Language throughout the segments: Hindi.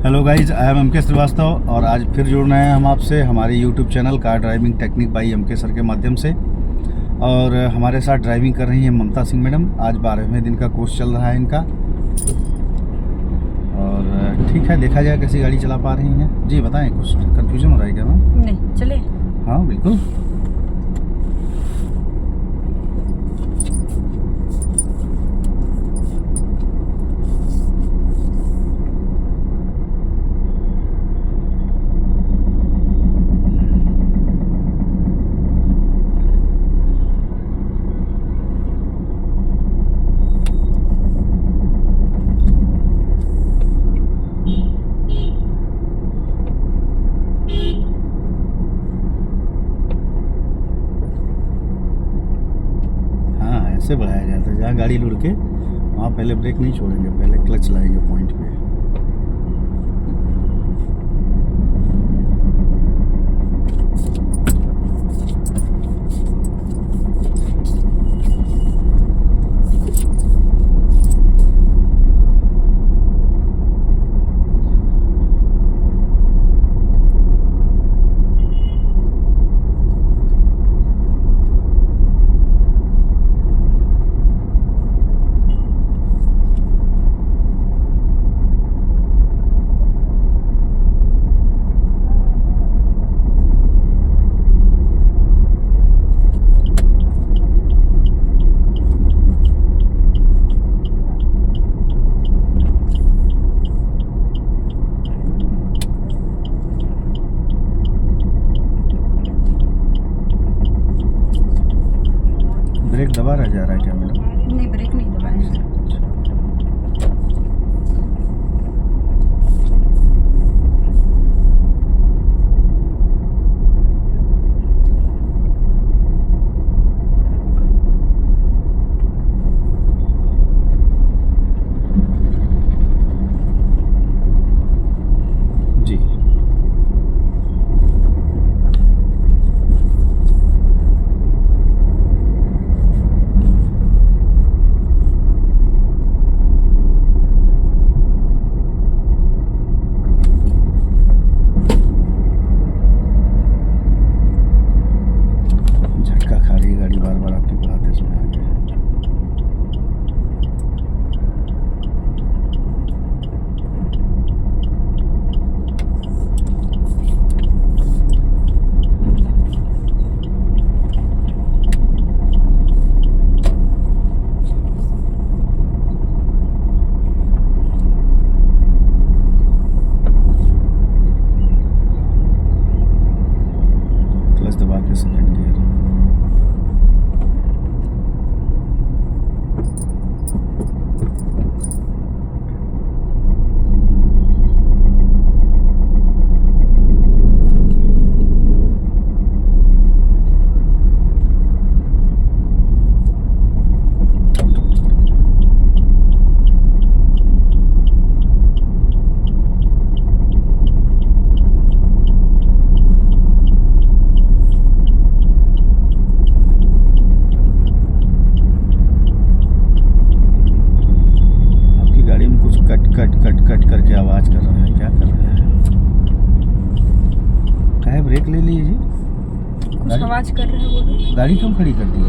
Hello guys, I am M K. Srivastava और आज फिर जुड़ रहे हैं हम आपसे हमारे YouTube channel car driving technique by M K. Sir के माध्यम से। और हमारे साथ ड्राइविंग कर रही हैं ममता सिंह मैडम। आज 12वें दिन का कोर्स चल रहा है इनका। और ठीक है, देखा जाए कैसी गाड़ी चला पा रही हैं। जी बताएं, कुछ कन्फ्यूजन हो रहा है क्या मैम? नहीं, चले। हाँ बिल्कुल। ऐसे बढ़ाया जाता है, जहाँ गाड़ी लुढ़ के वहाँ पहले ब्रेक नहीं छोड़ेंगे, पहले क्लच लाएंगे पॉइंट पे। ब्रेक दबा रहा जा रहा है क्या मैडम? नहीं, ब्रेक नहीं दबाया। जी झटका खा रही है गाड़ी बार बार आपके बढ़ाते समय आगे। क्लच दबा के सेकंड गियर। कट करके आवाज कर रहा है, क्या कर रहा है? काहे ब्रेक ले लीजिए जी। कुछ आवाज कर रहे हैं बोलो। गाड़ी क्यों खड़ी कर दी?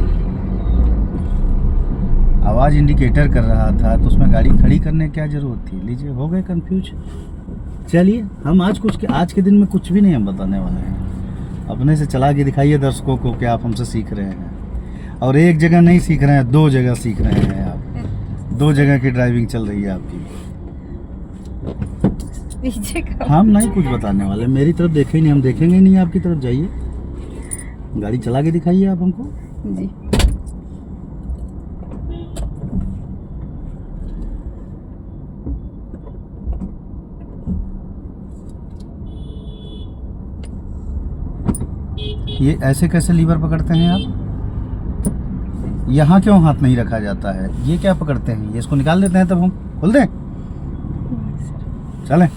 आवाज इंडिकेटर कर रहा था तो उसमें गाड़ी खड़ी करने की क्या जरूरत थी? लीजिए, हो गए कंफ्यूज। चलिए, हम आज के दिन में कुछ भी नहीं हम बताने वाले हैं। अपने से चला के दिखाइए दर्शकों को कि आप हमसे सीख रहे हैं। और एक जगह नहीं सीख रहे हैं, 2 जगह सीख रहे हैं आप। 2 जगह की ड्राइविंग चल रही है आपकी। हम नहीं कुछ बताने वाले, मेरी तरफ देखे ही नहीं, हम देखेंगे ही नहीं आपकी तरफ। जाइए, गाड़ी चला के दिखाइए आप हमको। जी। ये ऐसे कैसे लीवर पकड़ते हैं आप? यहाँ क्यों हाथ नहीं रखा जाता है? ये क्या पकड़ते हैं? ये इसको निकाल देते हैं तब हम खोल दें? चलें।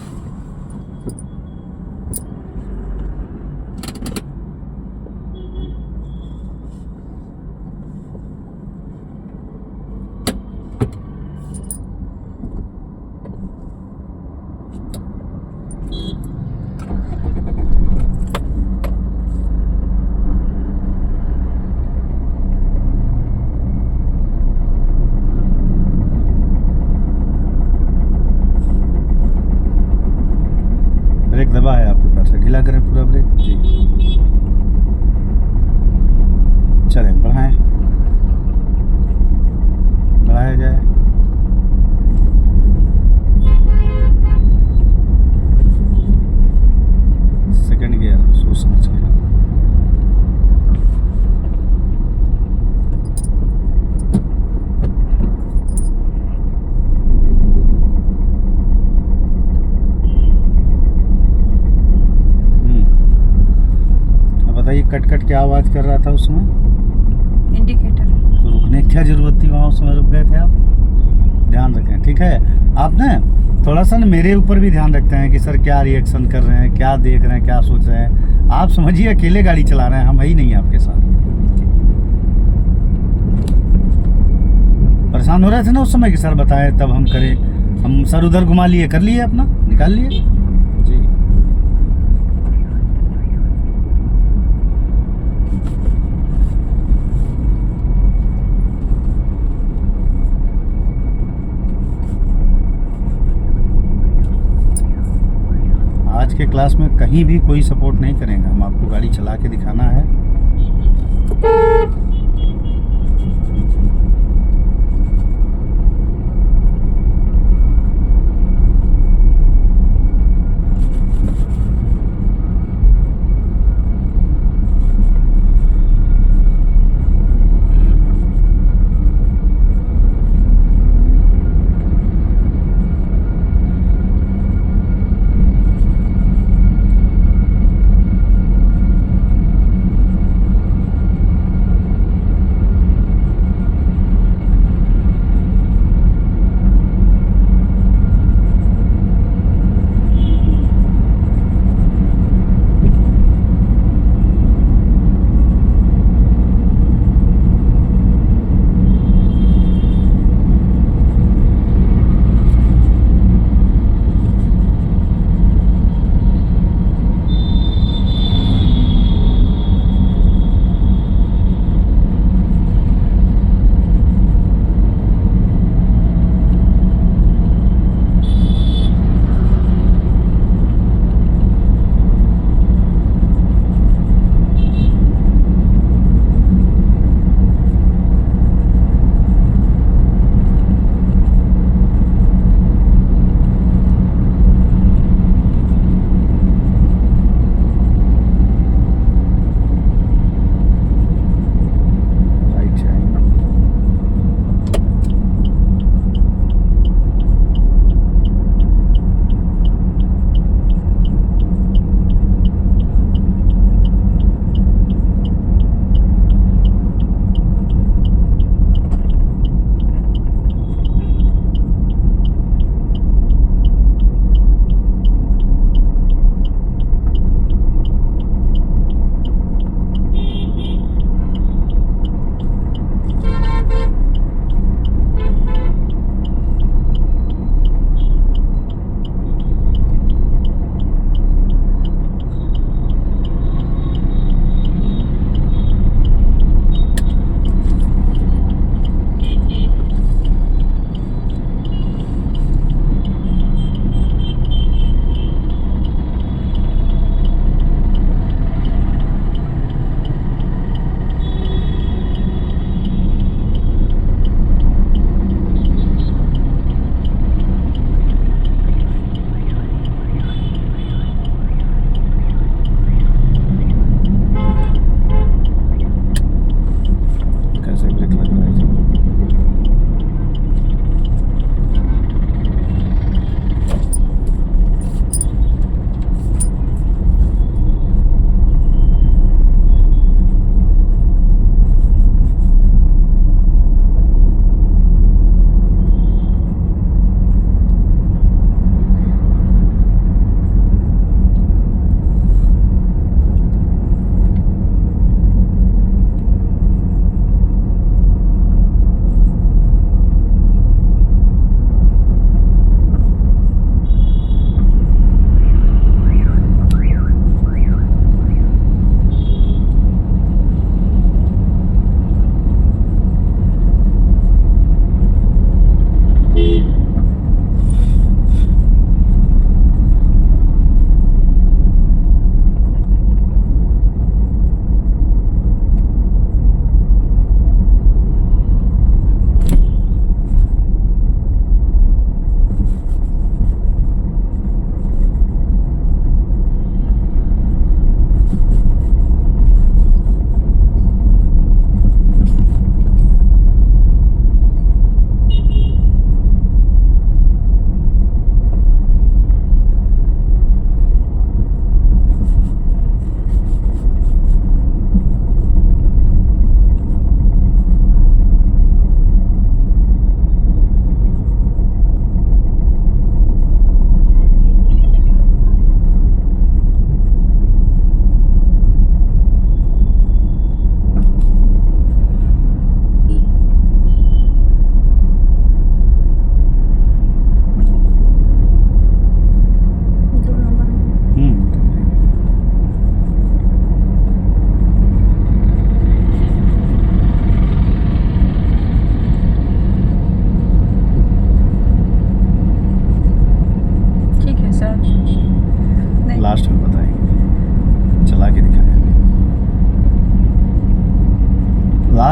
दबा है आपके पैर से, ढीला करें पूरा ब्रेक जी। चलें, बढ़ाएं, बढ़ाया जाए। सेकंड गियर सोच समझ के। अब बताइए, कट कट क्या आवाज़ कर रहा था उसमें? इंडिकेटर। तो रुकने की क्या ज़रूरत थी, वहाँ उस समय रुक गए थे आप। ध्यान रखें, ठीक है। आप ना थोड़ा सा ना मेरे ऊपर भी ध्यान रखते हैं कि सर क्या रिएक्शन कर रहे हैं, क्या देख रहे हैं, क्या सोच रहे हैं। आप समझिए अकेले गाड़ी चला रहे हैं, हम है ही नहीं आपके साथ। परेशान हो रहे थे ना उस समय कि सर बताए तब हम करें, हम सर उधर घुमा लिए, कर लिए, अपना निकाल लिए जी। आज के क्लास में कहीं भी कोई सपोर्ट नहीं करेंगे, हम आपको गाड़ी चला के दिखाना है।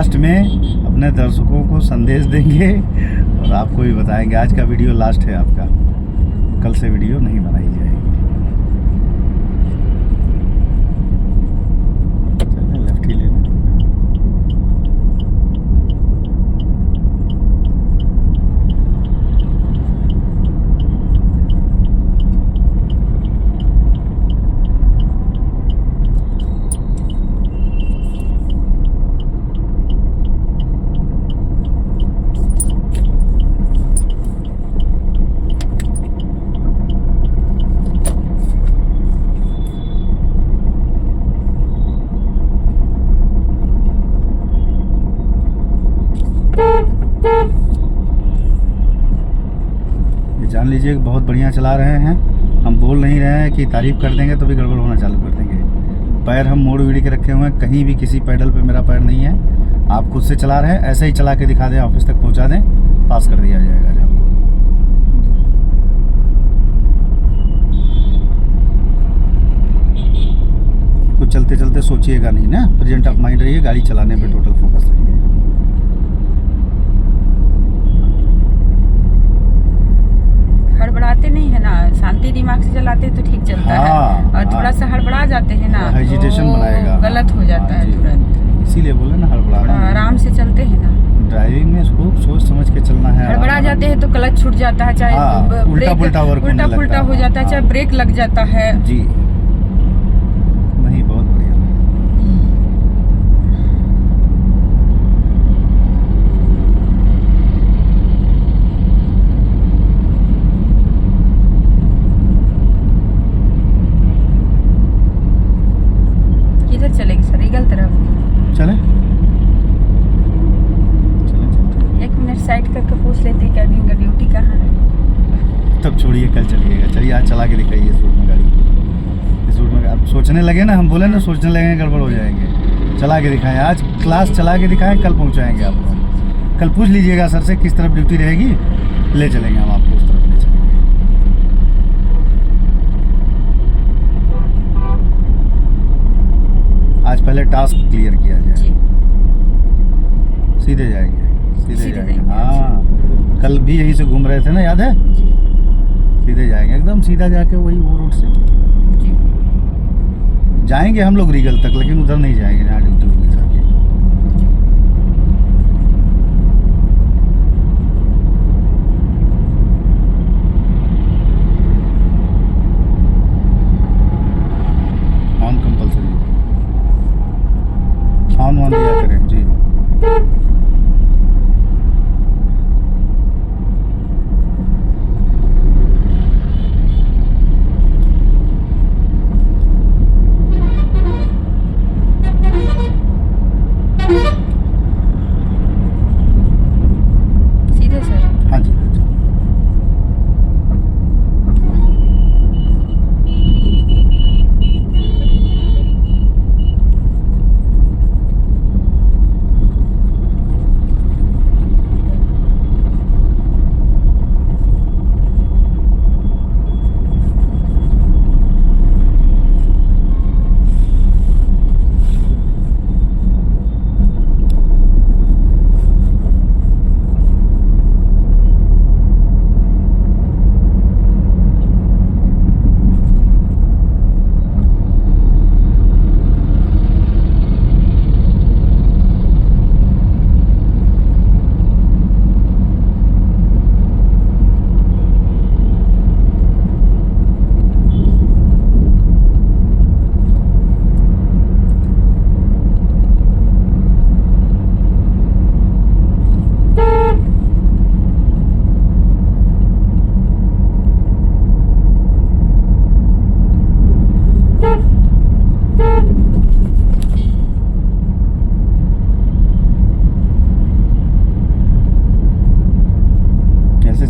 लास्ट में अपने दर्शकों को संदेश देंगे और आपको भी बताएंगे। आज का वीडियो लास्ट है आपका, कल से वीडियो नहीं बनाई जाएगी। चलिए लेफ्ट ही लेना। जान लीजिए कि बहुत बढ़िया चला रहे हैं। हम बोल नहीं रहे हैं कि तारीफ़ कर देंगे तो भी गड़बड़ होना चालू कर देंगे। पैर हम मोड़ वीड़ी के रखे हुए हैं, कहीं भी किसी पैडल पे मेरा पैर नहीं है। आप खुद से चला रहे हैं, ऐसे ही चला के दिखा दें, ऑफिस तक पहुंचा दें, पास कर दिया जाएगा आज आपको। कुछ चलते चलते सोचिएगा नहीं ना, प्रेजेंट ऑफ माइंड रहिए, गाड़ी चलाने पे टोटल फोकस रहिए। हड़बड़ाते नहीं है ना, शांति दिमाग से चलाते हैं तो ठीक चलता है। और थोड़ा सा हड़बड़ा जाते हैं ना, हेजिटेशन तो बनाएगा, गलत हो जाता है तुरंत। इसीलिए बोले ना हड़बड़ाना। आराम से चलते हैं ना, ड्राइविंग में खूब सोच समझ के चलना है। हड़बड़ा जाते हैं तो क्लच छूट जाता है, चाहे उल्टा पुल्टा वर्क होने लगता है। उल्टा हो जाता है, चाहे ब्रेक लग जाता है। जी नहीं, बहुत बढ़िया। किधर चलेगी सर? ईगल तरफ चले चले चलते। 1 मिनट साइड करके पूछ लेते हैं कैबिन का ड्यूटी कहाँ है। तब छोड़िए, कल चलिएगा। चलिए आज चला के दिखाइए इस रूट में गाड़ी। इस रूट में अब सोचने लगे ना, हम बोले ना सोचने लगे गड़बड़ हो जाएंगे। चला के दिखाएं, आज क्लास चला के दिखाएं, कल पहुंचाएंगे आपको। कल पूछ लीजिएगा सर से किस तरफ ड्यूटी रहेगी, ले चलेंगे हम आपको उस तरफ ले चलेंगे। आज पहले टास्क क्लियर किया जाए, जी सीधे जाएंगे, सीधे सीधे जाएंगे। जाएंगे, हाँ, कल भी यहीं से घूम रहे थे ना, याद है? जी सीधे जाएंगे, एकदम सीधा जाके वही वो रोड से जी। जाएंगे हम लोग रीगल तक, लेकिन उधर नहीं जाएंगे जहाँ ड्यूटी होगी सर की। ऑन कंपलसरी, ऑन दिया करें जी। सीधे सर। हाँ जी हाँ जी।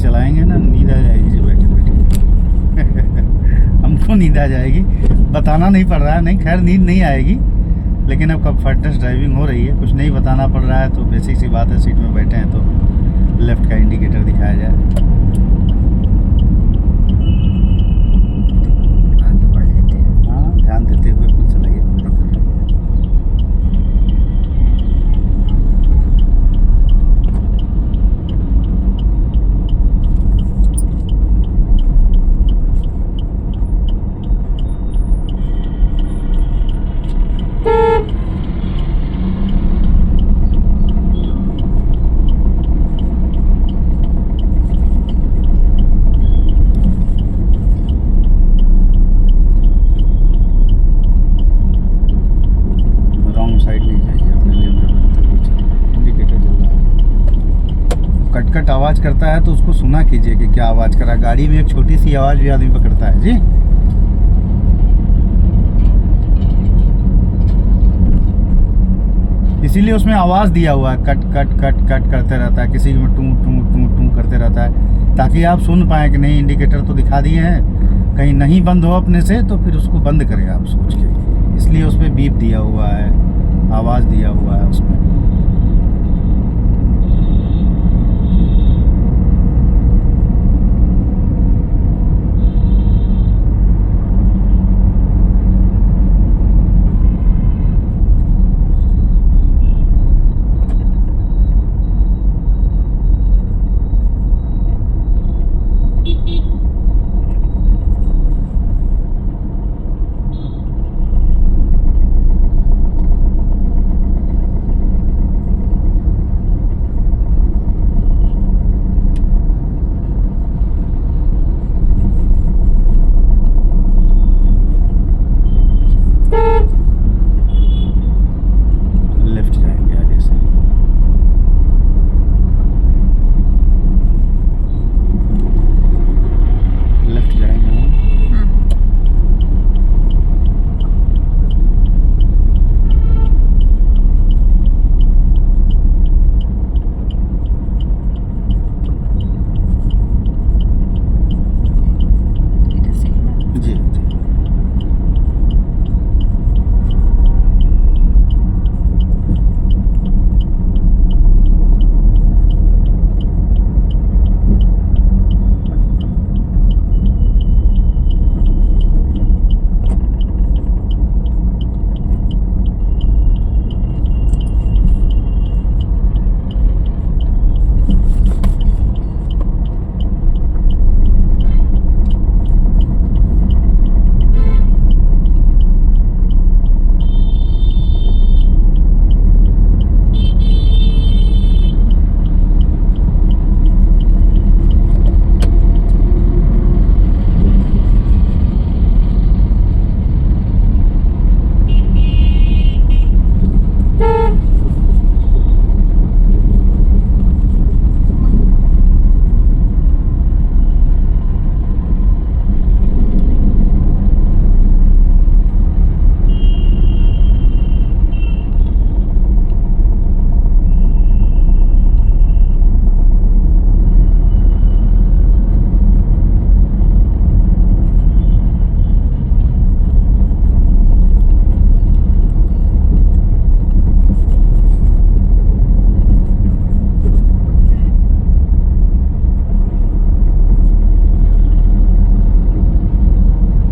चलाएंगे ना, नींद आ जाएगी जी बैठे बैठे। हमको नींद आ जाएगी, बताना नहीं पड़ रहा है। नहीं, खैर नींद नहीं आएगी, लेकिन अब कंफर्टेबल ड्राइविंग हो रही है, कुछ नहीं बताना पड़ रहा है, तो बेसिक सी बात है। सीट में बैठे हैं तो लेफ्ट का इंडिकेटर दिखाया जाए। आगे बढ़ लेते हैं। हाँ, ध्यान देते हुए अपना चलाइए, कोई दिक्कत नहीं है। आवाज़ करता है तो उसको सुना कीजिए कि क्या आवाज़ कर रहा है। गाड़ी में एक छोटी सी आवाज़ भी आदमी पकड़ता है जी। इसीलिए उसमें आवाज़ दिया हुआ है, कट कट कट कट करते रहता है, किसी में टू टू टू टू करते रहता है, ताकि आप सुन पाएँ कि नहीं इंडिकेटर तो दिखा दिए हैं, कहीं नहीं बंद हो अपने से तो फिर उसको बंद करें आप सोच के। इसलिए उसमें बीप दिया हुआ है, आवाज़ दिया हुआ है उसमें। लेफ्ट जाएंगे आगे से। लेफ्ट जाएंगे हम। इधर से है ना? जी जी।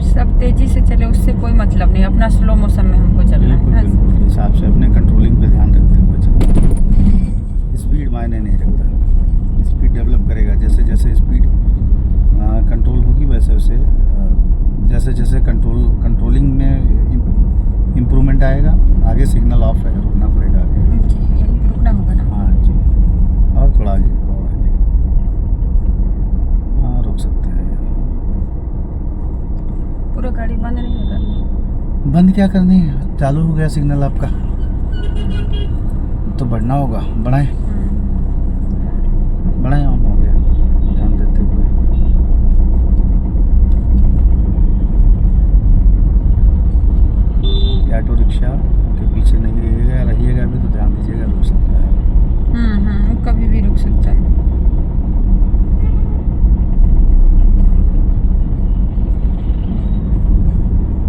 सब तेजी से चले उससे कोई मतलब नहीं, अपना स्लो मोशन में हमको चलना बिल्कुल है। बिल्कुल हिसाब से अपने कंट्रोलिंग पे ध्यान रखते हुए चलना। स्पीड मायने नहीं रखता, स्पीड डेवलप करेगा। जैसे जैसे स्पीड कंट्रोल होगी वैसे वैसे जैसे जैसे कंट्रोलिंग में इम्प्रूवमेंट आएगा, आगे सिग्नल ऑफ है, रुकना पड़ेगा आगे। जी, यहीं पे रुकना होगा ना? हाँ जी, और थोड़ा आगे और आगे। हाँ रुक सकते हैं। पूरा गाड़ी बंद नहीं होगा? बंद क्या करनी है, चालू हो गया सिग्नल आपका तो बढ़ना होगा। बढ़ाएं बढ़ाएं, ऑन हो गया ध्यान देते हुए। ऑटो रिक्शा के पीछे नहीं रहिएगा अभी तो ध्यान दीजिएगा, रुक सकता है। वो कभी भी रुक सकता है।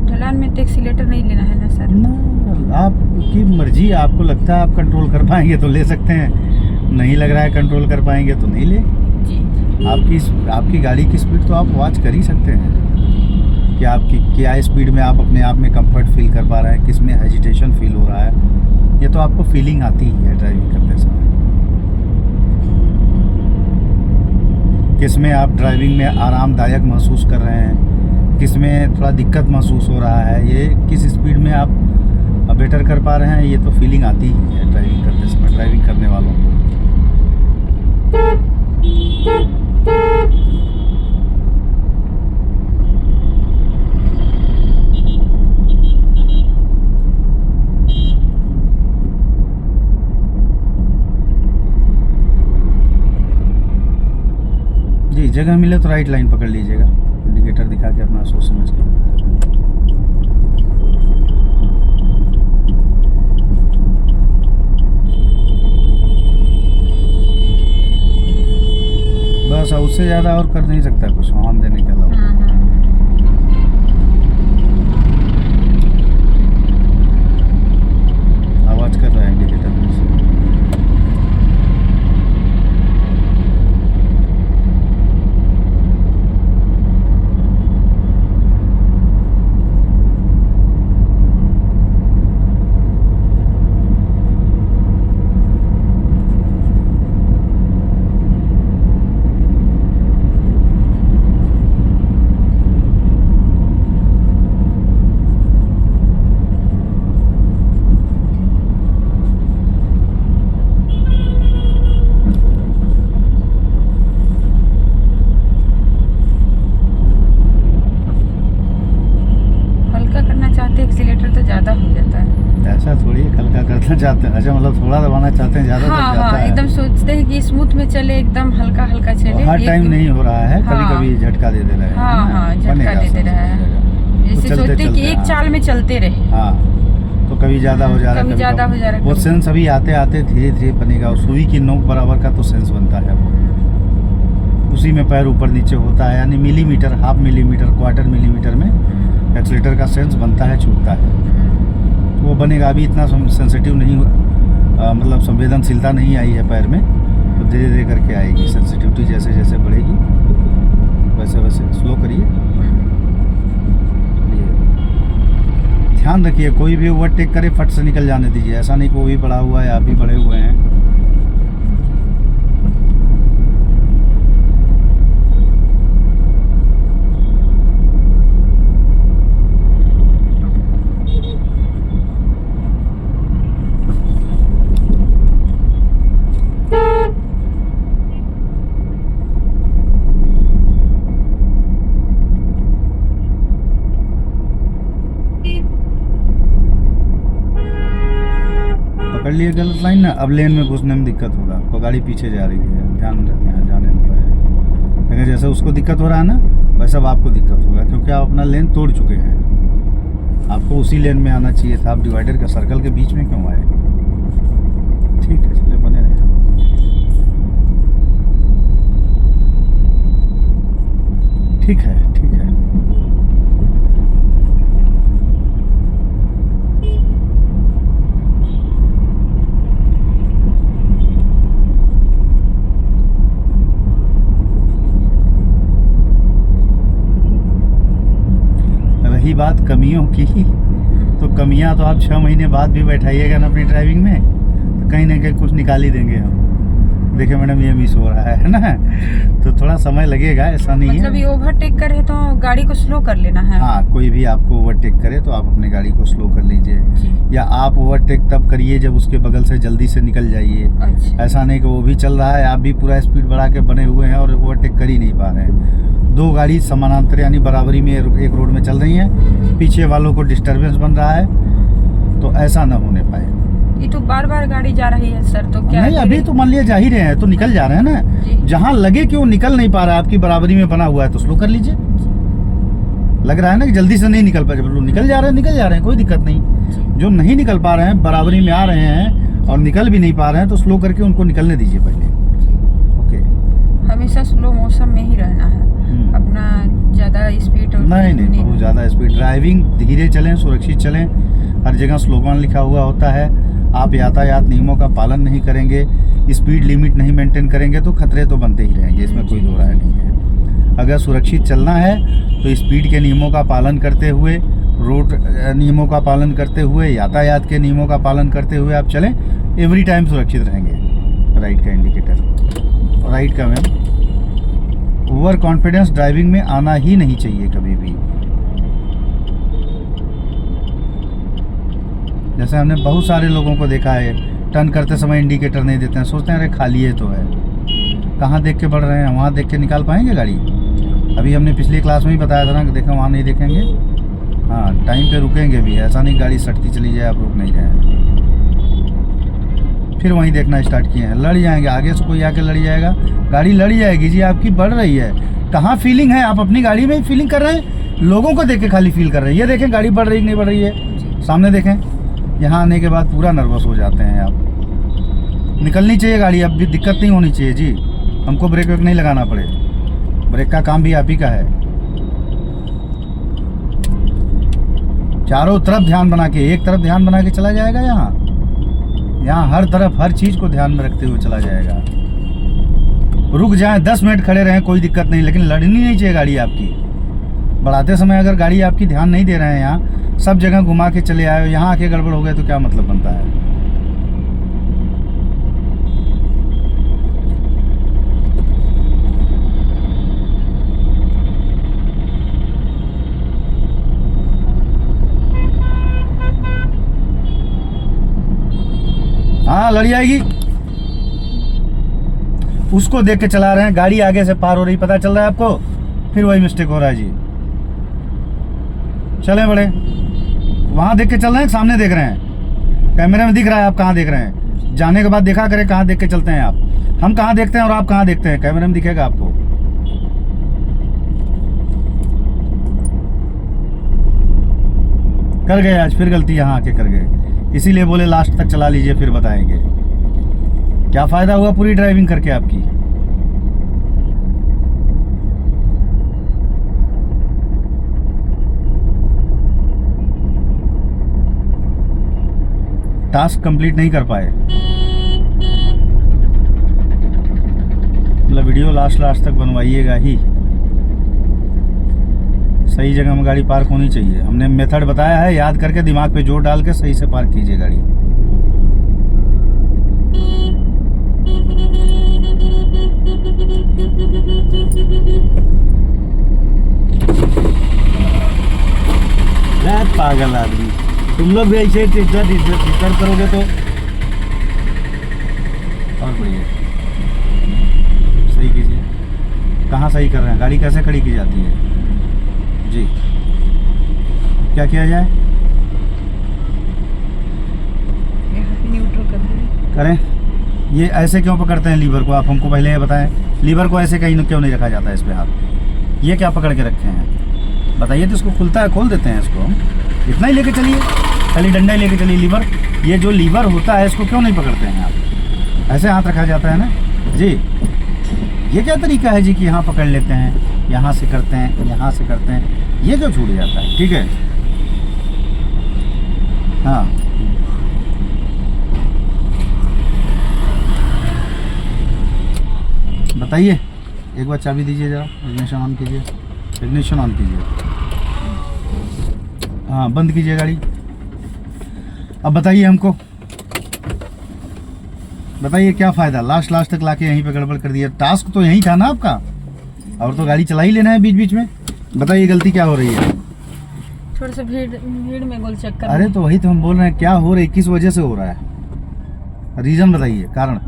ढलान में तो एक्सीलेटर नहीं लेना है ना सर? ना, आपकी मर्जी है, आपको लगता है आप कंट्रोल कर पाएंगे तो ले सकते हैं, नहीं लग रहा है कंट्रोल कर पाएंगे तो नहीं ले। जी। आपकी गाड़ी की स्पीड तो आप वॉच कर ही सकते हैं कि आपकी क्या स्पीड में आप अपने आप में कंफर्ट फील कर पा रहे हैं, किस में हेजिटेशन फील हो रहा है। ये तो आपको फीलिंग आती ही है ड्राइविंग करते समय, किस में आप ड्राइविंग में आरामदायक महसूस कर रहे हैं, किस में थोड़ा दिक्कत महसूस हो रहा है, ये किस स्पीड में आप बेटर कर पा रहे हैं। ये तो फीलिंग आती ही है ड्राइविंग करते समय, ड्राइविंग करने वालों को। जगह मिले तो राइट लाइन पकड़ लीजिएगा, इंडिकेटर दिखा के अपना सोच समझ के। बस उससे ज़्यादा और कर नहीं सकता कुछ हॉर्न देने के अलावा। आवाज़ कर रहा है इंडिकेटर में से। एक्सीलेटर तो ज्यादा हो जाता है। ऐसा थोड़ी हल्का करना चाहते हैं, अच्छा मतलब थोड़ा दबाना चाहते हैं, ज्यादा हाँ, जाता है। एकदम सोचते हैं कि स्मूथ में चले, एकदम हल्का हल्का चले। हर टाइम नहीं हो रहा है, कभी हाँ, कभी झटका दे रहा है। हाँ, झटका देते रहा है। जैसे सोचते हैं कि एक चाल में चलते रहे। हाँ, तो कभी ज्यादा हो जा रहा है, कभी ज्यादा हो जा रहा है। वो सेंस अभी आते आते धीरे धीरे बनेगा। सुई की नोक बराबर का तो सेंस बनता है, उसी में पैर ऊपर नीचे होता है, यानी millimetre, half millimetre, quarter millimetre में एक्सीलेटर का सेंस बनता है, छूटता है। वो बनेगा। अभी इतना सेंसिटिव नहीं मतलब संवेदनशीलता नहीं आई है पैर में, तो धीरे धीरे करके आएगी। सेंसिटिविटी जैसे जैसे बढ़ेगी वैसे वैसे स्लो करिए। ध्यान रखिए, कोई भी ओवरटेक करे फट से निकल जाने दीजिए। ऐसा नहीं कोई भी पड़ा हुआ है, आप भी पड़े हुए हैं। पकड़ लिए गलत लाइन ना, अब लेन में घुसने में दिक्कत होगा आपको। गाड़ी पीछे जा रही है, ध्यान रखें, जाने नहीं पाए। लेकिन जैसे उसको दिक्कत हो रहा है ना, वैसा अब आपको दिक्कत होगा, क्योंकि आप अपना लेन तोड़ चुके हैं। आपको उसी लेन में आना चाहिए था, आप डिवाइडर का सर्कल के बीच में क्यों आए? ठीक है, चलिए बने रहे। ठीक है, ठीक है। रही बात कमियों की, तो कमियां तो आप 6 महीने बाद भी बैठाइएगा ना अपनी ड्राइविंग में, तो कहीं ना कहीं कुछ निकाल ही देंगे हम। देखिए मैडम, ये मिस हो रहा है ना, तो थोड़ा समय लगेगा, ऐसा नहीं मतलब है। ये ओवरटेक करे तो गाड़ी को स्लो कर लेना है। हाँ, कोई भी आपको ओवरटेक करे तो आप अपनी गाड़ी को स्लो कर लीजिए, या आप ओवरटेक तब करिए जब उसके बगल से जल्दी से निकल जाइए। अच्छा। ऐसा नहीं कि वो भी चल रहा है, आप भी पूरा स्पीड बढ़ा के बने हुए हैं और ओवरटेक कर ही नहीं पा रहे हैं। दो गाड़ी समानांतर यानी बराबरी में एक रोड में चल रही हैं, पीछे वालों को डिस्टरबेंस बन रहा है, तो ऐसा न होने पाए। ये तो बार बार गाड़ी जा रही है सर, तो क्या नहीं, अभी तो मान लिया जा ही रहे हैं तो निकल जा रहे हैं ना। जहाँ लगे कि वो निकल नहीं पा रहा है, आपकी बराबरी में बना हुआ है, तो स्लो कर लीजिए। लग रहा है ना कि जल्दी से नहीं निकल पा रहे, निकल जा रहे हैं, कोई दिक्कत नहीं। जो नहीं निकल पा रहे हैं, बराबरी में आ रहे हैं और निकल भी नहीं पा रहे हैं, तो स्लो करके उनको निकलने दीजिए पहले। ओके, हमेशा स्लो मोशन में ही रहना है, अपना ज़्यादा स्पीड नहीं, बहुत ज़्यादा स्पीड। ड्राइविंग धीरे चलें, सुरक्षित चलें। हर जगह स्लोगन लिखा हुआ होता है। आप यातायात नियमों का पालन नहीं करेंगे, स्पीड लिमिट नहीं मेंटेन करेंगे, तो खतरे तो बनते ही रहेंगे, इसमें कोई दो राय नहीं है। अगर सुरक्षित चलना है तो स्पीड के नियमों का पालन करते हुए, रोड नियमों का पालन करते हुए, यातायात के नियमों का पालन करते हुए आप चलें, एवरी टाइम सुरक्षित रहेंगे। राइट का इंडिकेटर, राइट का मैम। ओवर कॉन्फिडेंस ड्राइविंग में आना ही नहीं चाहिए कभी भी। जैसे हमने बहुत सारे लोगों को देखा है, टर्न करते समय इंडिकेटर नहीं देते हैं, सोचते हैं अरे खाली है तो है। कहाँ देख के बढ़ रहे हैं, वहाँ देख के निकाल पाएंगे गाड़ी? अभी हमने पिछली क्लास में ही बताया था ना कि देखो वहाँ नहीं देखेंगे। हाँ, टाइम पे रुकेंगे भी, ऐसा नहीं गाड़ी सटती चली जाए, आप रुक नहीं रहे हैं। फिर वहीं देखना स्टार्ट किए हैं। लड़ जाएंगे, आगे से कोई आके लड़ जाएगा, गाड़ी लड़ जाएगी जी आपकी, बढ़ रही है। कहाँ फीलिंग है? आप अपनी गाड़ी में ही फीलिंग कर रहे हैं, लोगों को देख के खाली फील कर रहे हैं। ये देखें गाड़ी बढ़ रही नहीं बढ़ रही है, सामने देखें। यहाँ आने के बाद पूरा नर्वस हो जाते हैं आप। निकलनी चाहिए गाड़ी, अब भी दिक्कत नहीं होनी चाहिए जी, हमको ब्रेक वेक नहीं लगाना पड़े, ब्रेक का काम भी आप ही का है। चारों तरफ ध्यान बना के, एक तरफ ध्यान बना के चला जाएगा, यहाँ हर तरफ हर चीज़ को ध्यान में रखते हुए चला जाएगा। रुक जाएं, 10 मिनट खड़े रहें, कोई दिक्कत नहीं, लेकिन लड़नी नहीं चाहिए गाड़ी आपकी। बढ़ाते समय अगर गाड़ी आपकी ध्यान नहीं दे रहे हैं, यहाँ सब जगह घुमा के चले आए, यहाँ आके गड़बड़ हो गए तो क्या मतलब बनता है। हाँ लड़ जाएगी, उसको देख के चला रहे हैं, गाड़ी आगे से पार हो रही, पता चल रहा है आपको, फिर वही मिस्टेक हो रहा है जी। चलें बड़े, वहाँ देख के चल रहे हैं, सामने देख रहे हैं, कैमरे में दिख रहा है आप कहाँ देख रहे हैं। जाने के बाद देखा करें कहाँ देख के चलते हैं आप, हम कहाँ देखते हैं और आप कहाँ देखते हैं, कैमरे में दिखेगा आपको। कर गए आज फिर गलती, यहाँ आके कर गए, इसीलिए बोले लास्ट तक चला लीजिए फिर बताएंगे। क्या फ़ायदा हुआ पूरी ड्राइविंग करके आपकी। टास्क कंप्लीट नहीं कर पाए, मतलब वीडियो लास्ट तक बनवाइएगा ही। सही जगह में गाड़ी पार्क होनी चाहिए, हमने मेथड बताया है, याद करके दिमाग पे जोर डाल के सही से पार्क कीजिए गाड़ी। पागल आदमी, तुम लोग भी ऐसे डिस्टर्ब करोगे तो और बढ़िया। सही कीजिए, कहाँ सही कर रहे हैं, गाड़ी कैसे खड़ी की जाती है जी, क्या किया जाए, न्यूट्रल कर करें। ये ऐसे क्यों पकड़ते हैं लीवर को, आप हमको पहले ये बताएं, लीवर को ऐसे कहीं क्यों नहीं रखा जाता है इस पे हाथ, ये क्या पकड़ के रखे हैं बताइए। तो इसको खुलता है, खोल देते हैं इसको, इतना ही लेके चलिए, खाली डंडा ही लेके चलिए। लीवर, ये जो लीवर होता है इसको क्यों नहीं पकड़ते हैं आप, ऐसे हाथ रखा जाता है ना जी। ये क्या तरीका है जी कि यहाँ पकड़ लेते हैं, यहाँ से करते हैं, यहाँ से करते हैं, ये क्यों छूट जाता है। ठीक है, हाँ बताइए, एक बार चाबी दीजिए जरा, इग्निशन ऑन कीजिए, इग्निशन ऑन कीजिए, हाँ बंद कीजिए गाड़ी। अब बताइए हमको, बताइए क्या फ़ायदा, लास्ट तक लाके यहीं पे गड़बड़ कर दिया। टास्क तो यही था ना आपका, और तो गाड़ी चला ही लेना है बीच बीच में। बताइए गलती क्या हो रही है। थोड़ा सा भीड़ में गोल चक्कर। अरे तो वही तो हम बोल रहे हैं, क्या हो रहा है, किस वजह से हो रहा है, रीज़न बताइए, कारण।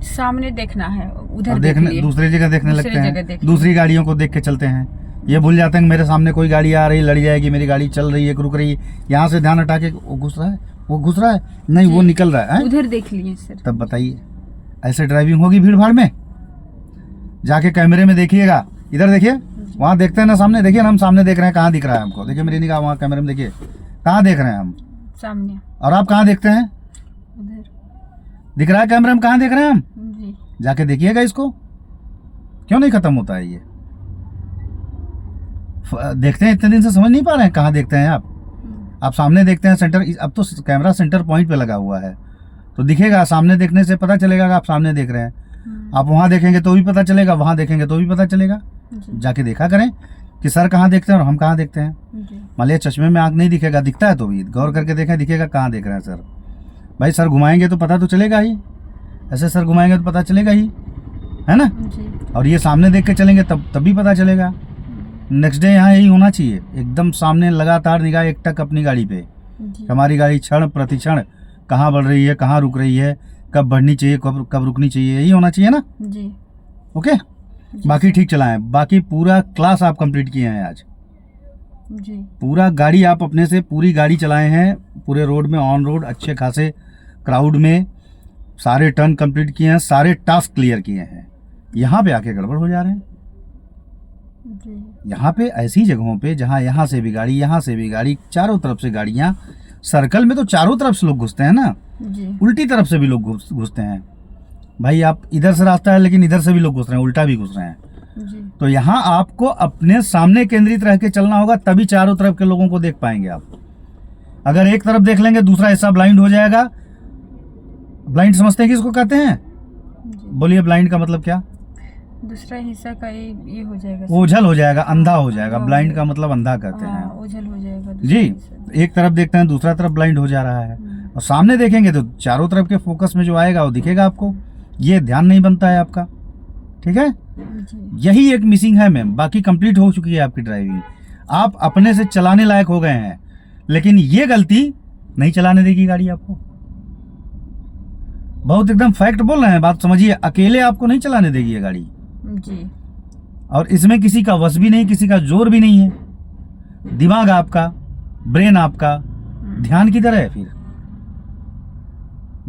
सामने देखना है, उधर देखने, दूसरी जगह देखने लगते हैं, दूसरी गाड़ियों को देख के चलते हैं, ये भूल जाते हैं कि मेरे सामने कोई गाड़ी आ रही, लड़ जाएगी, मेरी गाड़ी चल रही है, रुक रही है, यहाँ से ध्यान हटा के वो घुस रहा है, वो घुस रहा है, नहीं वो निकल रहा है, उधर देख लिए सर। तब बताइए ऐसे ड्राइविंग होगी भीड़ भाड़ में। जाके कैमरे में देखिएगा, इधर देखिए, वहाँ देखते हैं ना सामने, देखिए ना हम सामने देख रहे हैं, कहाँ दिख रहा है हमको, देखिए मेरी निगाह वहाँ कैमरे में, देखिए कहाँ देख रहे हैं हम सामने, और आप कहाँ देखते हैं, उधर दिख रहा है कैमरे में, कहाँ देख रहे हैं हम जी। जाके देखिएगा इसको, क्यों नहीं खत्म होता है ये। देखते हैं इतने दिन से, समझ नहीं पा रहे हैं कहाँ देखते हैं आप सामने देखते हैं सेंटर, अब तो कैमरा सेंटर पॉइंट पे लगा हुआ है तो दिखेगा, सामने देखने से पता चलेगा कि आप सामने देख रहे हैं। आप वहाँ देखेंगे तो भी पता चलेगा, वहाँ देखेंगे तो भी पता चलेगा। जाके देखा करें कि सर कहाँ देखते हैं और हम कहाँ देखते हैं। मान लिया चश्मे में आँख नहीं दिखेगा, दिखता है तो भी गौर करके देखें, दिखेगा कहाँ देख रहे हैं सर। भाई सर घुमाएंगे तो पता तो चलेगा ही, ऐसे सर घुमाएंगे तो पता चलेगा ही, है ना। और ये सामने देख के चलेंगे तब भी पता चलेगा। नेक्स्ट डे यहाँ यही होना चाहिए, एकदम सामने लगातार निगाह एकटक अपनी गाड़ी पे, हमारी गाड़ी क्षण प्रतिक्षण कहाँ बढ़ रही है, कहाँ रुक रही है, कब बढ़नी चाहिए, कब रुकनी चाहिए, यही होना चाहिए ना जी। ओके जी। बाकी ठीक चलाएं, बाकी पूरा क्लास आप कंप्लीट किए हैं आज जी। पूरा गाड़ी आप अपने से पूरी गाड़ी चलाए हैं, पूरे रोड में, ऑन रोड, अच्छे खासे क्राउड में, सारे टर्न कंप्लीट किए हैं, सारे टास्क क्लियर किए हैं, यहाँ पे आके गड़बड़ हो जा रहे हैं। जी। यहाँ पे ऐसी जगहों पे जहाँ यहाँ से भी गाड़ी, यहाँ से भी गाड़ी, चारों तरफ से गाड़ियाँ, सर्कल में तो चारों तरफ से लोग घुसते हैं ना, जी। उल्टी तरफ से भी लोग घुसते हैं। भाई आप इधर से रास्ता है लेकिन इधर से भी लोग घुस रहे हैं, उल्टा भी घुस रहे हैं। जी। तो यहाँ आपको अपने सामने केंद्रित रह के चलना होगा, तभी चारों तरफ के लोगों को देख पाएंगे आप। अगर एक तरफ देख लेंगे दूसरा हिस्सा ब्लाइंड हो जाएगा। ब्लाइंड समझते हैं किसको कहते हैं? जी। बोलिए, ब्लाइंड का मतलब क्या? दूसरा हिस्सा का ये हो जाएगा, ओझल हो जाएगा, अंधा हो जाएगा। ब्लाइंड का मतलब अंधा कहते हैं। ओझल हो जाएगा दूसरा जी, हिस्सा। एक तरफ देखते हैं दूसरा तरफ ब्लाइंड हो जा रहा है, और सामने देखेंगे तो चारों तरफ के फोकस में जो आएगा वो दिखेगा आपको। ये ध्यान नहीं बनता है आपका, ठीक है? जी। यही एक मिसिंग है मैम, बाकी कंप्लीट हो चुकी है आपकी ड्राइविंग। आप अपने से चलाने लायक हो गए हैं, लेकिन ये गलती नहीं चलाने देगी गाड़ी आपको। बहुत एकदम फैक्ट बोल रहे हैं, बात समझिए। अकेले आपको नहीं चलाने देगी ये गाड़ी। जी। और इसमें किसी का वश भी नहीं, किसी का जोर भी नहीं है। दिमाग आपका, ब्रेन आपका, ध्यान किधर है फिर?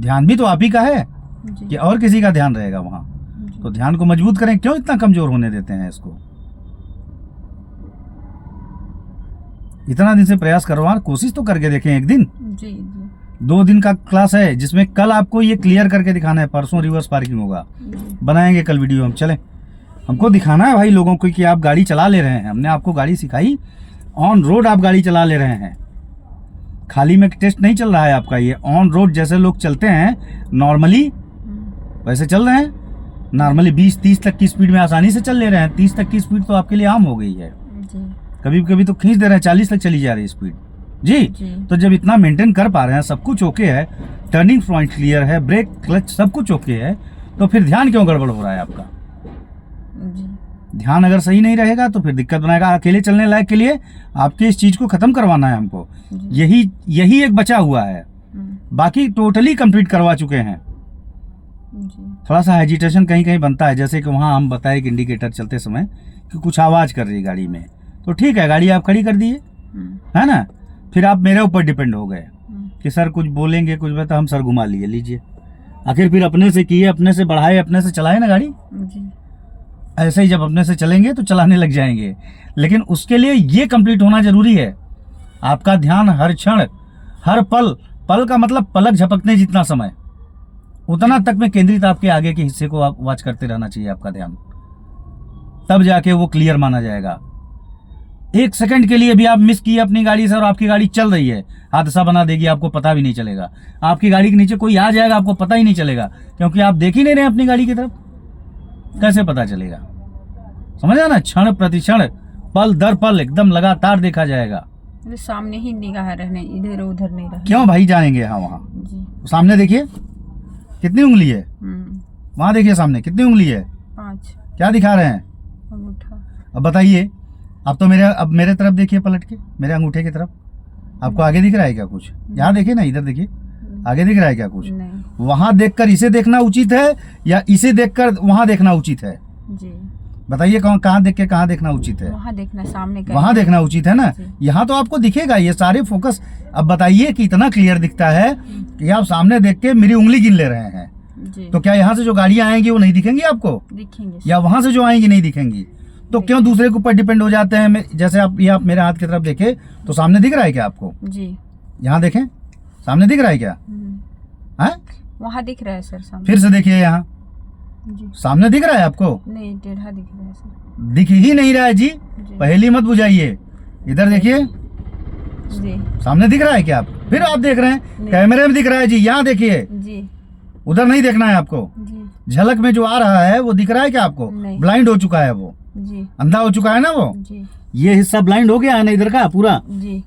ध्यान भी तो आप ही का है जी। कि और किसी का ध्यान रहेगा वहां? जी। तो ध्यान को मजबूत करें, क्यों इतना कमजोर होने देते हैं इसको? इतना दिन से प्रयास करवा, कोशिश तो करके देखें एक दिन। जी। जी। 2 दिन का क्लास है, जिसमें कल आपको ये क्लियर करके दिखाना है, परसों रिवर्स पार्किंग होगा। जी। बनाएंगे कल वीडियो हम, चलें। हमको दिखाना है भाई लोगों को कि आप गाड़ी चला ले रहे हैं। हमने आपको गाड़ी सिखाई, ऑन रोड आप गाड़ी चला ले रहे हैं, खाली में टेस्ट नहीं चल रहा है आपका। ये ऑन रोड जैसे लोग चलते हैं नॉर्मली, वैसे चल रहे हैं। नॉर्मली 20-30 तक की स्पीड में आसानी से चल ले रहे हैं। 30 तक की स्पीड तो आपके लिए आम हो गई है। जी। कभी कभी तो खींच दे रहे हैं, 40 तक चली जा रही है स्पीड। जी। जी। तो जब इतना मेंटेन कर पा रहे हैं, सब कुछ ओके है, टर्निंग पॉइंट क्लियर है, ब्रेक क्लच सब कुछ ओके है, तो फिर ध्यान क्यों गड़बड़ हो रहा है आपका? जी। ध्यान अगर सही नहीं रहेगा तो फिर दिक्कत बनाएगा। अकेले चलने लायक के लिए आपके इस चीज को खत्म करवाना है हमको। यही एक बचा हुआ है, बाकी टोटली कंप्लीट करवा चुके हैं। जी। थोड़ा सा हेजिटेशन कहीं कहीं बनता है, जैसे कि वहाँ हम बताए कि इंडिकेटर चलते समय कि कुछ आवाज़ कर रही है गाड़ी में, तो ठीक है, गाड़ी आप खड़ी कर दिए, है ना? फिर आप मेरे ऊपर डिपेंड हो गए कि सर कुछ बोलेंगे, कुछ बता, हम सर घुमा लिए, लीजिए। आखिर फिर अपने से किए, अपने से बढ़ाए, अपने से चलाए ना गाड़ी। जी। ऐसे ही जब अपने से चलेंगे तो चलाने लग जाएंगे, लेकिन उसके लिए ये कंप्लीट होना जरूरी है। आपका ध्यान हर क्षण, हर पल, पल का मतलब पलक झपकने जितना समय, उतना तक में केंद्रित आपके आगे के हिस्से को आप वॉच करते रहना चाहिए आपका ध्यान, तब जाके वो क्लियर माना जाएगा। 1 सेकंड के लिए भी आप मिस किए अपनी गाड़ी से और आपकी गाड़ी चल रही है, हादसा बना देगी, आपको पता भी नहीं चलेगा। आपकी गाड़ी के नीचे कोई आ जाएगा, आपको पता ही नहीं चलेगा, क्योंकि आप देख ही नहीं रहे अपनी गाड़ी की तरफ। कैसे पता चलेगा? समझा ना? क्षण प्रतिक्षण, पल दर पल एकदम लगातार देखा जाएगा। तो सामने ही निगाह रहने, इधर उधर नहीं रहने। क्यों भाई जाएंगे? हाँ, वहाँ जी। सामने देखिए कितनी उंगली है, वहां देखिए सामने कितनी उंगली है, 5 क्या दिखा रहे हैं? अंगूठा। अब बताइए, अब मेरे तरफ देखिए, पलट के मेरे अंगूठे की तरफ। आपको आगे दिख रहा है क्या कुछ? यहाँ देखिए ना, इधर देखिए, आगे दिख रहा है क्या कुछ? नहीं। वहां देखकर इसे देखना उचित है या इसे देखकर वहां देखना उचित है? जी। बताइए, कहाँ देख के कहाँ देखना उचित है? वहाँ देखना, सामने का वहां देखना उचित है ना। यहाँ तो आपको दिखेगा ये सारे फोकस। अब बताइए कि इतना क्लियर दिखता है कि आप सामने देख के मेरी उंगली गिन ले रहे हैं, जी। तो क्या यहाँ से जो गाड़ियां आएंगी वो नहीं दिखेंगी आपको? दिखेंगे। या वहां से जो आएंगी नहीं दिखेंगी? तो क्यों दूसरे के ऊपर डिपेंड हो जाते हैं? जैसे आप मेरे हाथ की तरफ देखे तो सामने दिख रहा है क्या आपको? जी। यहाँ देखें, सामने दिख रहा है क्या? है? वहाँ दिख रहा है सर, सामने। फिर से देखिए, यहाँ जी। सामने दिख रहा है आपको? नहीं, टेढ़ा दिख रहा है सर। दिख ही नहीं रहा है जी, पहेली मत बुझाइए। इधर देखिए, जी। सामने दिख रहा है क्या? आप फिर आप देख रहे हैं कैमरे में दिख रहा है जी, यहाँ देखिए, जी। उधर नहीं देखना है आपको। जी। झलक में जो आ रहा है वो दिख रहा है क्या आपको? ब्लाइंड हो चुका है वो, जी। अंधा हो चुका है ना वो। जी। ये हिस्सा ब्लाइंड हो गया है ना इधर का पूरा। जी।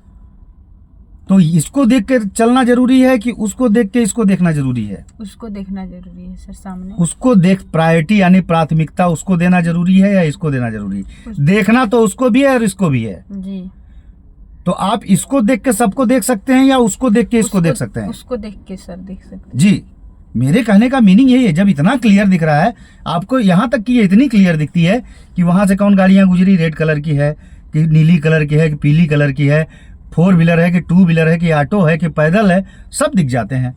तो इसको देख के चलना जरूरी है कि उसको देख के इसको देखना जरूरी है? उसको देखना जरूरी है सर, सामने। उसको देख, प्रायोरिटी यानी प्राथमिकता उसको देना जरूरी है या इसको देना जरूरी है? देखना तो उसको भी है और इसको भी है। जी। तो आप इसको देख के सबको देख सकते हैं या उसको देख के इसको देख सकते हैं? उसको देख के सर देख सकते हैं। जी, मेरे कहने का मीनिंग यही है, जब इतना क्लियर दिख रहा है आपको, यहाँ तक कि ये इतनी क्लियर दिखती है कि वहां से कौन गाड़ियां गुजरी, रेड कलर की है कि नीली कलर की है कि पीली कलर की है, 4 व्हीलर है कि 2 व्हीलर है कि ऑटो है कि पैदल है, सब दिख जाते हैं।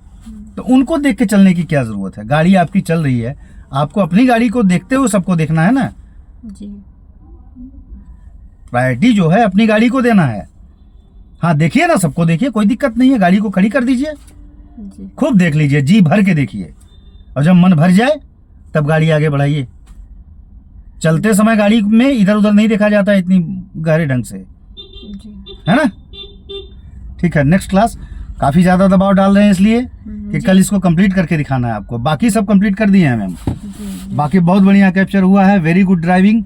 तो उनको देख के चलने की क्या ज़रूरत है? गाड़ी आपकी चल रही है, आपको अपनी गाड़ी को देखते हुए सबको देखना है ना। जी प्रायोरिटी जो है अपनी गाड़ी को देना है। हाँ देखिए ना, सबको देखिए, कोई दिक्कत नहीं है, गाड़ी को खड़ी कर दीजिए, जी खूब देख लीजिए, जी भर के देखिए, और जब मन भर जाए तब गाड़ी आगे बढ़ाइए। चलते समय गाड़ी में इधर उधर नहीं देखा जाता इतनी गहरे ढंग से, जी है ना। ठीक है, नेक्स्ट क्लास। काफ़ी ज़्यादा दबाव डाल रहे हैं इसलिए कि जी। कल इसको कंप्लीट करके दिखाना है आपको। बाकी सब कंप्लीट कर दिए हैं मैम, जी बाकी बहुत बढ़िया कैप्चर हुआ है। वेरी गुड ड्राइविंग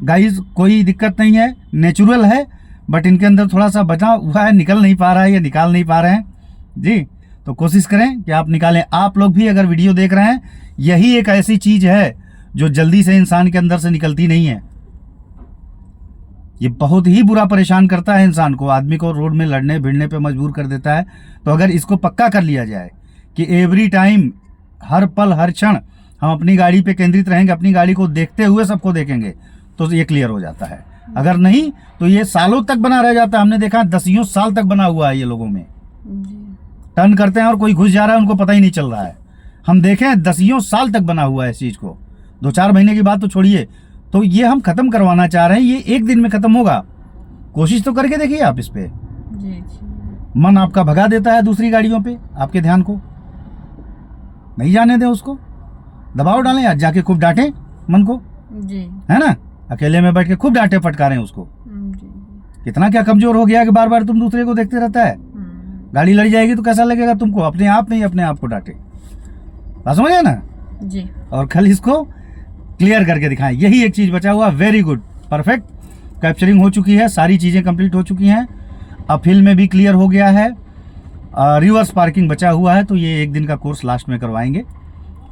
गाइस, कोई दिक्कत नहीं है, नेचुरल है, बट इनके अंदर थोड़ा सा बचा हुआ है, निकल नहीं पा रहा है, ये निकाल नहीं पा रहे हैं जी। तो कोशिश करें कि आप निकालें। आप लोग भी अगर वीडियो देख रहे हैं, यही एक ऐसी चीज़ है जो जल्दी से इंसान के अंदर से निकलती नहीं है। ये बहुत ही बुरा परेशान करता है इंसान को, आदमी को रोड में लड़ने भिड़ने पे मजबूर कर देता है। तो अगर इसको पक्का कर लिया जाए कि एवरी टाइम, हर पल हर क्षण हम अपनी गाड़ी पे केंद्रित रहेंगे, अपनी गाड़ी को देखते हुए सबको देखेंगे, तो ये क्लियर हो जाता है। अगर नहीं तो ये सालों तक बना रह जाता है। हमने देखा 10 साल तक बना हुआ है ये लोगों में। जी टर्न करते हैं और कोई घुस जा रहा है, उनको पता ही नहीं चल रहा है। हम देखें 10 साल तक बना हुआ है इस चीज़ को, 2-4 महीने की बात तो छोड़िए। तो ये हम ख़त्म करवाना चाह रहे हैं, ये एक दिन में ख़त्म होगा। कोशिश तो करके देखिए आप इस पे। जी जी मन आपका भगा देता है दूसरी गाड़ियों पे, आपके ध्यान को नहीं जाने दें, उसको दबाव डालें, आज जाके खूब डांटें मन को, जी है ना। अकेले में बैठ के खूब डांटे फटकारें उसको। जी कितना क्या कमजोर हो गया कि बार बार तुम दूसरे को देखते रहता है। गाड़ी लड़ जाएगी तो कैसा लगेगा तुमको, अपने आप नहीं अपने आप को डांटे। बात समझ गए ना। जी और कल इसको क्लियर करके दिखाएं, यही एक चीज़ बचा हुआ। वेरी गुड, परफेक्ट कैप्चरिंग हो चुकी है, सारी चीज़ें कंप्लीट हो चुकी हैं। अपहिल में भी क्लियर हो गया है, रिवर्स पार्किंग बचा हुआ है, तो ये एक दिन का कोर्स लास्ट में करवाएंगे।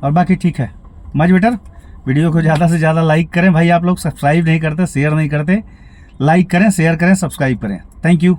और बाकी ठीक है, मच बेटर। वीडियो को ज़्यादा से ज़्यादा लाइक करें भाई, आप लोग सब्सक्राइब नहीं करते, शेयर नहीं करते, लाइक करें, शेयर करें, सब्सक्राइब करें। Thank you.